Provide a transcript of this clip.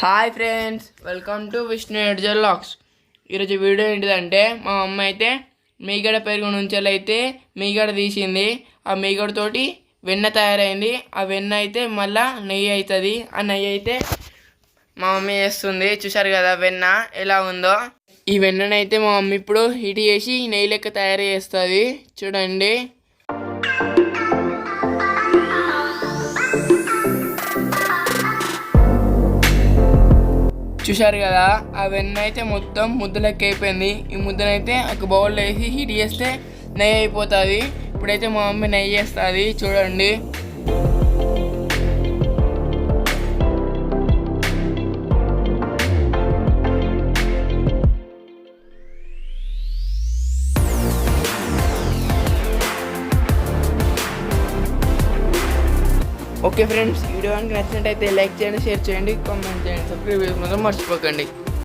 Hi friends, welcome to Vishnu ఎడ్జర్ లాక్స్. ఈరోజు వీడియో ఏంటిదంటే, మా అమ్మ అయితే మీగడ పెరుగు నుంచి అయితే మీగడ తీసింది. ఆ మీగడతోటి వెన్న తయారైంది. ఆ వెన్న అయితే మళ్ళీ నెయ్యి అవుతుంది. ఆ నెయ్యి అయితే మా మమ్మీ చేస్తుంది. చూసారు కదా వెన్న ఎలా ఉందో. ఈ వెన్ననైతే మా మమ్మీ ఇప్పుడు హీట్ చేసి నెయ్యి లెక్క తయారు చేస్తుంది. చూడండి. చూశారు కదా, ఆ వెన్న అయితే మొత్తం ముద్దలెక్క అయిపోయింది. ఈ ముద్దనైతే ఒక బౌల్లో వేసి హీట్ చేస్తే నెయ్యి అయిపోతుంది. ఇప్పుడైతే మా మమ్మీ నెయ్యి చేస్తుంది. చూడండి. ఓకే ఫ్రెండ్స్, వీడియో కనుక నచ్చినట్టయితే లైక్ చేయండి, షేర్ చేయండి, కామెంట్ చేయండి, సబ్స్క్రైబ్ చేసుకోవడం మర్చిపోకండి.